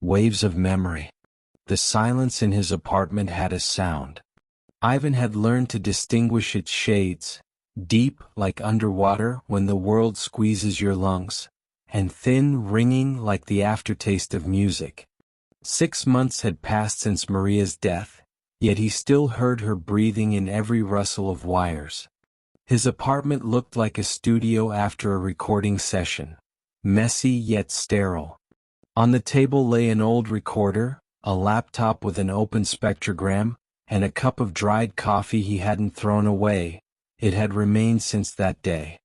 Waves of memory. The silence in his apartment had a sound. Ivan had learned to distinguish its shades, deep like underwater when the world squeezes your lungs, and thin, ringing like the aftertaste of music. 6 months had passed since Maria's death, yet he still heard her breathing in every rustle of wires. His apartment looked like a studio after a recording session, messy yet sterile. On the table lay an old recorder, a laptop with an open spectrogram, and a cup of dried coffee he hadn't thrown away. It had remained since that day.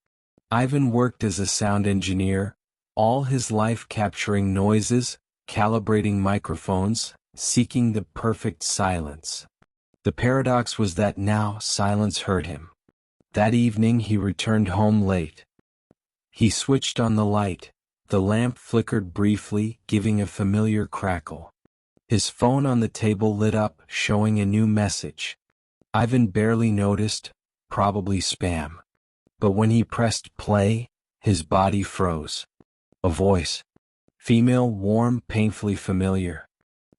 Ivan worked as a sound engineer, all his life capturing noises, calibrating microphones, seeking the perfect silence. The paradox was that now silence hurt him. That evening he returned home late. He switched on the light. The lamp flickered briefly, giving a familiar crackle. His phone on the table lit up, showing a new message. Ivan barely noticed, probably spam. But when he pressed play, his body froze. A voice. Female, warm, painfully familiar.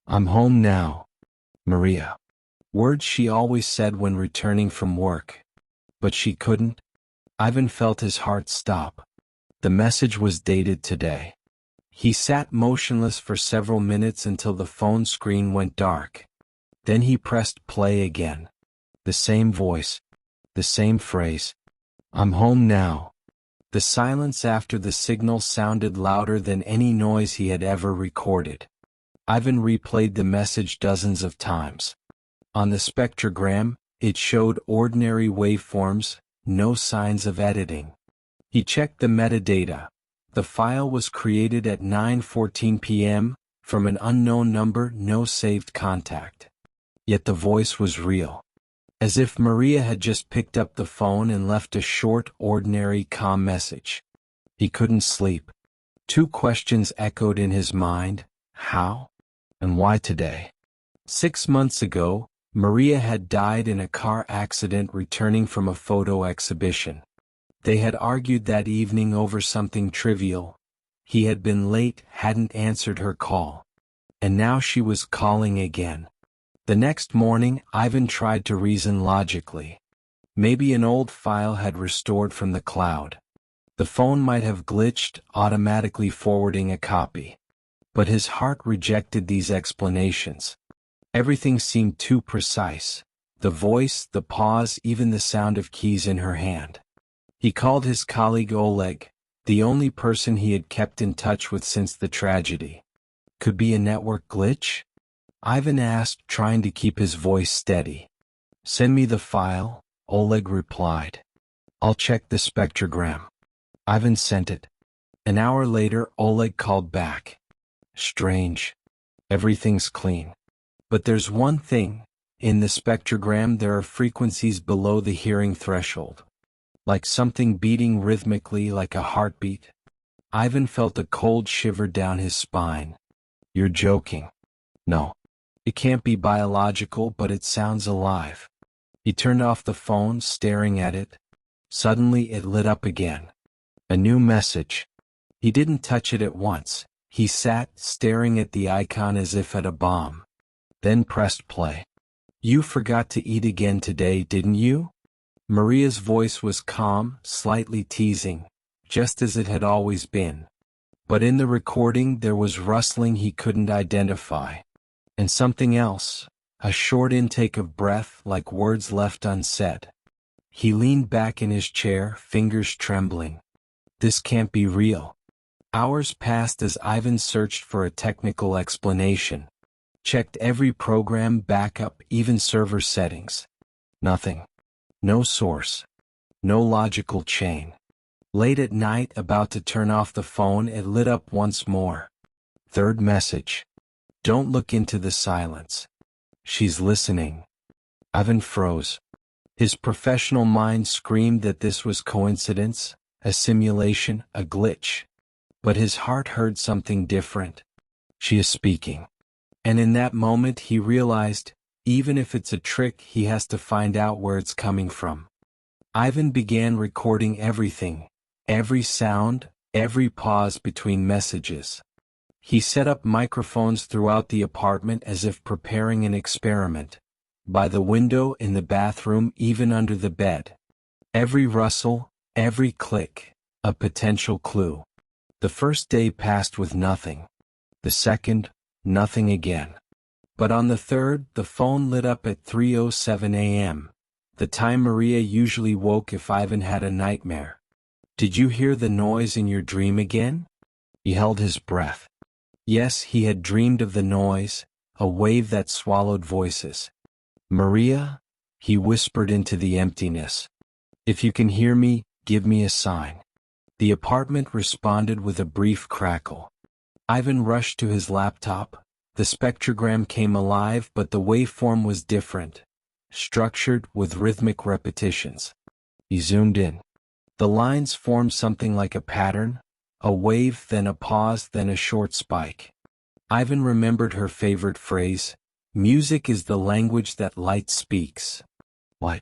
"I'm home now, Maria." Words she always said when returning from work. But she couldn't. Ivan felt his heart stop. The message was dated today. He sat motionless for several minutes until the phone screen went dark. Then he pressed play again. The same voice. The same phrase. "I'm home now." The silence after the signal sounded louder than any noise he had ever recorded. Ivan replayed the message dozens of times. On the spectrogram, it showed ordinary waveforms, no signs of editing. He checked the metadata. The file was created at 9:14 p.m., from an unknown number, no saved contact. Yet the voice was real. As if Maria had just picked up the phone and left a short, ordinary, calm message. He couldn't sleep. 2 questions echoed in his mind: how? And why today? 6 months ago, Maria had died in a car accident returning from a photo exhibition. They had argued that evening over something trivial. He had been late, hadn't answered her call. And now she was calling again. The next morning, Ivan tried to reason logically. Maybe an old file had restored from the cloud. The phone might have glitched, automatically forwarding a copy. But his heart rejected these explanations. Everything seemed too precise. The voice, the pause, even the sound of keys in her hand. He called his colleague Oleg, the only person he had kept in touch with since the tragedy. Could be a network glitch? Ivan asked, trying to keep his voice steady. "Send me the file," Oleg replied. "I'll check the spectrogram." Ivan sent it. An hour later, Oleg called back. "Strange. Everything's clean. But there's one thing. In the spectrogram there are frequencies below the hearing threshold. Like something beating rhythmically like a heartbeat." Ivan felt a cold shiver down his spine. "You're joking." "No. It can't be biological, but it sounds alive." He turned off the phone, staring at it. Suddenly it lit up again. A new message. He didn't touch it at once. He sat, staring at the icon as if at a bomb. Then pressed play. "You forgot to eat again today, didn't you?" Maria's voice was calm, slightly teasing, just as it had always been. But in the recording there was rustling he couldn't identify. And something else, a short intake of breath like words left unsaid. He leaned back in his chair, fingers trembling. This can't be real. Hours passed as Ivan searched for a technical explanation. Checked every program, backup, even server settings. Nothing. No source. No logical chain. Late at night, about to turn off the phone, it lit up once more. Third message. "Don't look into the silence. She's listening." Ivan froze. His professional mind screamed that this was coincidence, a simulation, a glitch. But his heart heard something different. She is speaking. And in that moment he realized, even if it's a trick, he has to find out where it's coming from. Ivan began recording everything, every sound, every pause between messages. He set up microphones throughout the apartment as if preparing an experiment. By the window, in the bathroom, even under the bed. Every rustle, every click, a potential clue. The first day passed with nothing. The second, nothing again. But on the third, the phone lit up at 3:07 a.m., the time Maria usually woke if Ivan had a nightmare. "Did you hear the noise in your dream again?" He held his breath. Yes, he had dreamed of the noise, a wave that swallowed voices. "Maria?" he whispered into the emptiness. "If you can hear me, give me a sign." The apartment responded with a brief crackle. Ivan rushed to his laptop. The spectrogram came alive, but the waveform was different, structured with rhythmic repetitions. He zoomed in. The lines formed something like a pattern, a wave, then a pause, then a short spike. Ivan remembered her favorite phrase, "Music is the language that light speaks." What?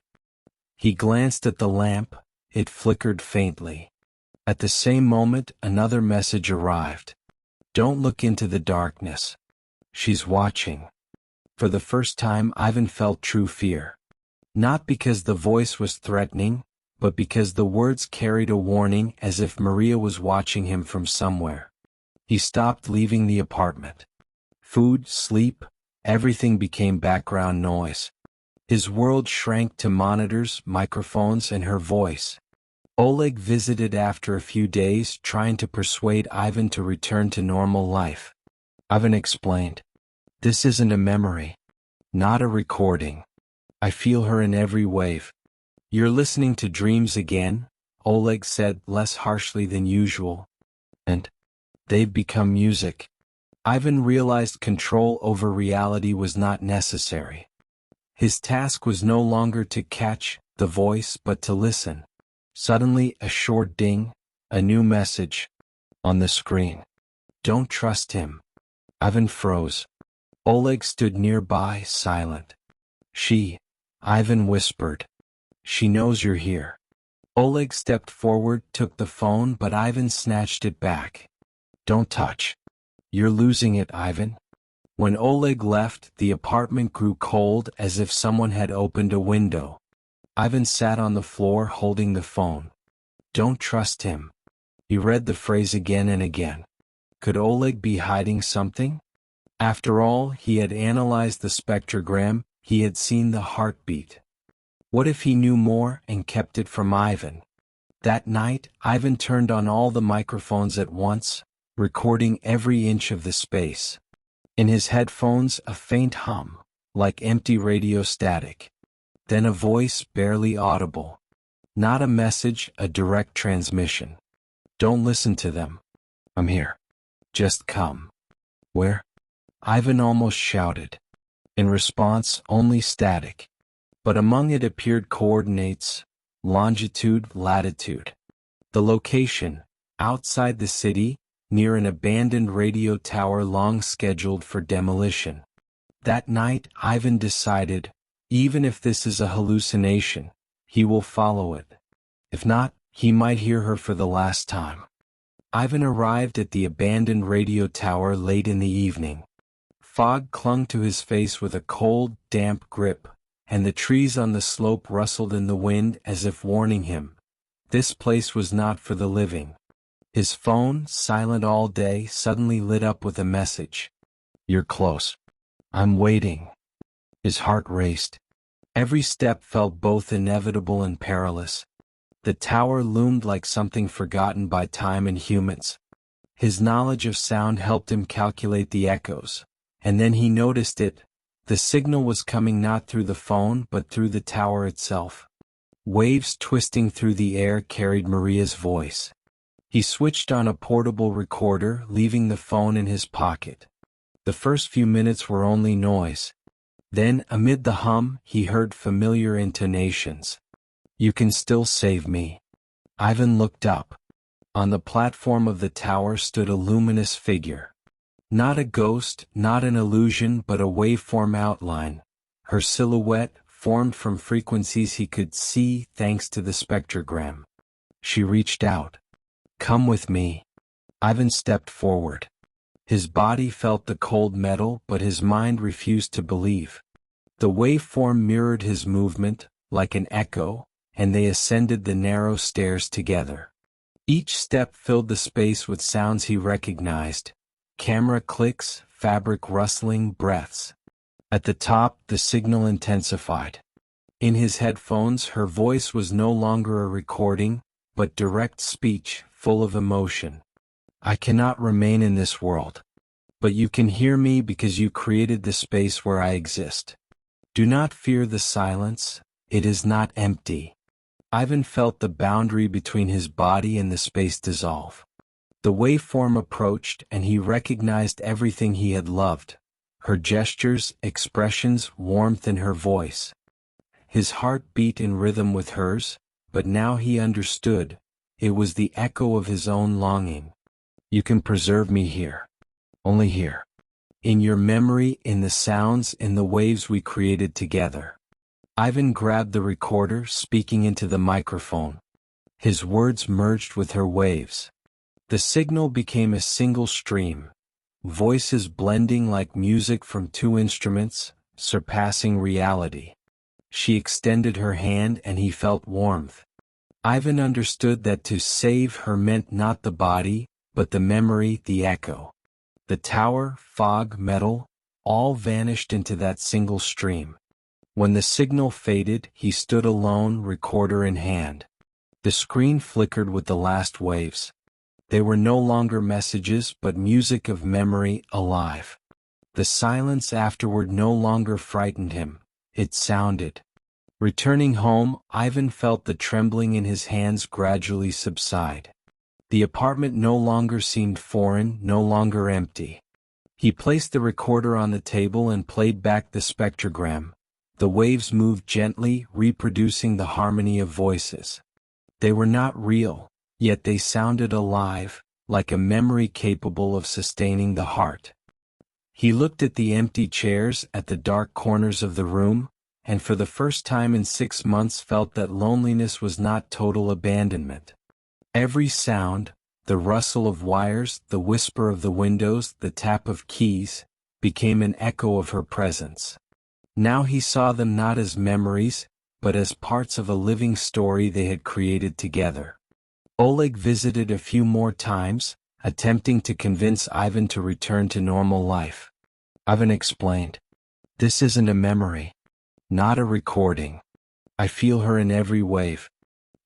He glanced at the lamp. It flickered faintly. At the same moment, another message arrived. "Don't look into the darkness. She's watching." For the first time, Ivan felt true fear. Not because the voice was threatening, but because the words carried a warning, as if Maria was watching him from somewhere. He stopped leaving the apartment. Food, sleep, everything became background noise. His world shrank to monitors, microphones, and her voice. Oleg visited after a few days, trying to persuade Ivan to return to normal life. Ivan explained, "This isn't a memory. Not a recording. I feel her in every wave." "You're listening to dreams again," Oleg said, less harshly than usual. "And they've become music." Ivan realized control over reality was not necessary. His task was no longer to catch the voice but to listen. Suddenly, a short ding, a new message. On the screen. "Don't trust him." Ivan froze. Oleg stood nearby, silent. Ivan whispered. "She knows you're here." Oleg stepped forward, took the phone, but Ivan snatched it back. "Don't touch. You're losing it, Ivan." When Oleg left, the apartment grew cold, as if someone had opened a window. Ivan sat on the floor holding the phone. "Don't trust him." He read the phrase again and again. Could Oleg be hiding something? After all, he had analyzed the spectrogram, he had seen the heartbeat. What if he knew more and kept it from Ivan? That night, Ivan turned on all the microphones at once, recording every inch of the space. In his headphones, a faint hum, like empty radio static. Then a voice barely audible. Not a message, a direct transmission. "Don't listen to them. I'm here. Just come." "Where?" Ivan almost shouted. In response, only static. But among it appeared coordinates, longitude, latitude. The location, outside the city, near an abandoned radio tower long scheduled for demolition. That night, Ivan decided, even if this is a hallucination, he will follow it. If not, he might hear her for the last time. Ivan arrived at the abandoned radio tower late in the evening. Fog clung to his face with a cold, damp grip, and the trees on the slope rustled in the wind as if warning him. This place was not for the living. His phone, silent all day, suddenly lit up with a message. "You're close. I'm waiting." His heart raced. Every step felt both inevitable and perilous. The tower loomed like something forgotten by time and humans. His knowledge of sound helped him calculate the echoes, and then he noticed it. The signal was coming not through the phone but through the tower itself. Waves twisting through the air carried Maria's voice. He switched on a portable recorder, leaving the phone in his pocket. The first few minutes were only noise. Then, amid the hum, he heard familiar intonations. "You can still save me." Ivan looked up. On the platform of the tower stood a luminous figure. Not a ghost, not an illusion, but a waveform outline. Her silhouette, formed from frequencies he could see thanks to the spectrogram. She reached out. "Come with me." Ivan stepped forward. His body felt the cold metal, but his mind refused to believe. The waveform mirrored his movement, like an echo, and they ascended the narrow stairs together. Each step filled the space with sounds he recognized: camera clicks, fabric rustling, breaths. At the top, the signal intensified. In his headphones, her voice was no longer a recording, but direct speech, full of emotion. I cannot remain in this world. But you can hear me because you created the space where I exist. Do not fear the silence, it is not empty. Ivan felt the boundary between his body and the space dissolve. The waveform approached and he recognized everything he had loved: her gestures, expressions, warmth in her voice. His heart beat in rhythm with hers, but now he understood. It was the echo of his own longing. You can preserve me here. Only here. In your memory, in the sounds, in the waves we created together. Ivan grabbed the recorder, speaking into the microphone. His words merged with her waves. The signal became a single stream, voices blending like music from two instruments, surpassing reality. She extended her hand and he felt warmth. Ivan understood that to save her meant not the body, but the memory, the echo. The tower, fog, metal, all vanished into that single stream. When the signal faded, he stood alone, recorder in hand. The screen flickered with the last waves. They were no longer messages, but music of memory, alive. The silence afterward no longer frightened him. It sounded. Returning home, Ivan felt the trembling in his hands gradually subside. The apartment no longer seemed foreign, no longer empty. He placed the recorder on the table and played back the spectrogram. The waves moved gently, reproducing the harmony of voices. They were not real, yet they sounded alive, like a memory capable of sustaining the heart. He looked at the empty chairs, at the dark corners of the room, and for the first time in 6 months felt that loneliness was not total abandonment. Every sound, the rustle of wires, the whisper of the windows, the tap of keys, became an echo of her presence. Now he saw them not as memories, but as parts of a living story they had created together. Oleg visited a few more times, attempting to convince Ivan to return to normal life. Ivan explained, "This isn't a memory. Not a recording. I feel her in every wave."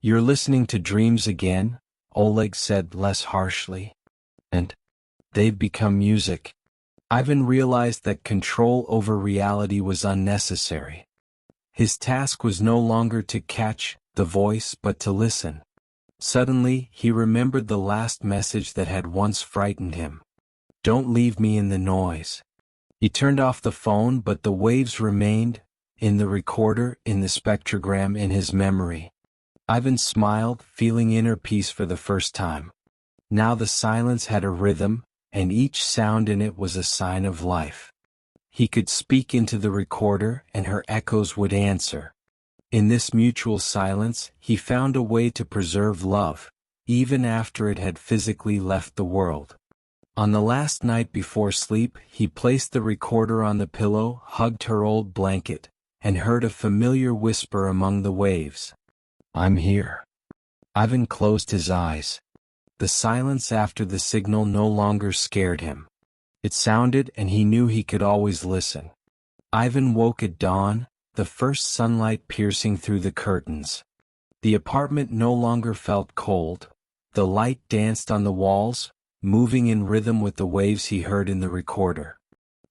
"You're listening to dreams again," Oleg said less harshly. "And they've become music." Ivan realized that control over reality was unnecessary. His task was no longer to catch the voice but to listen. Suddenly, he remembered the last message that had once frightened him. "Don't leave me in the noise." He turned off the phone, but the waves remained, in the recorder, in the spectrogram, in his memory. Ivan smiled, feeling inner peace for the first time. Now the silence had a rhythm, and each sound in it was a sign of life. He could speak into the recorder, and her echoes would answer. In this mutual silence, he found a way to preserve love, even after it had physically left the world. On the last night before sleep, he placed the recorder on the pillow, hugged her old blanket, and heard a familiar whisper among the waves. "I'm here." Ivan closed his eyes. The silence after the signal no longer scared him. It sounded, and he knew he could always listen. Ivan woke at dawn, the first sunlight piercing through the curtains. The apartment no longer felt cold. The light danced on the walls, moving in rhythm with the waves he heard in the recorder.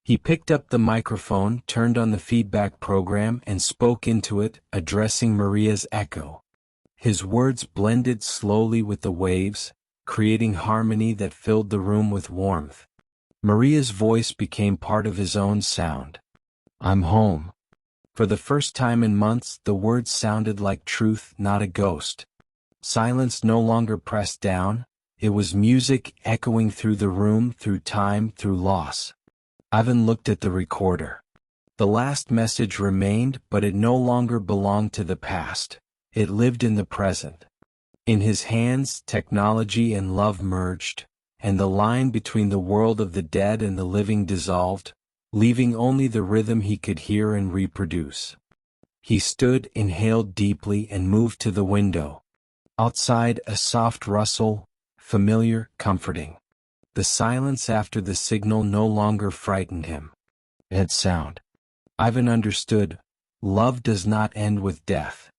He picked up the microphone, turned on the feedback program, and spoke into it, addressing Maria's echo. His words blended slowly with the waves, creating harmony that filled the room with warmth. Maria's voice became part of his own sound. "I'm home." For the first time in months, the words sounded like truth, not a ghost. Silence no longer pressed down. It was music echoing through the room, through time, through loss. Ivan looked at the recorder. The last message remained, but it no longer belonged to the past. It lived in the present. In his hands, technology and love merged, and the line between the world of the dead and the living dissolved, leaving only the rhythm he could hear and reproduce. He stood, inhaled deeply, and moved to the window. Outside, a soft rustle, familiar, comforting. The silence after the signal no longer frightened him. It had sound. Ivan understood. Love does not end with death.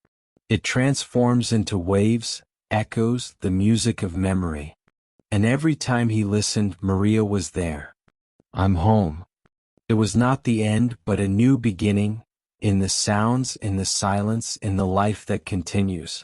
It transforms into waves, echoes, the music of memory. And every time he listened, Maria was there. I'm home. It was not the end, but a new beginning, in the sounds, in the silence, in the life that continues.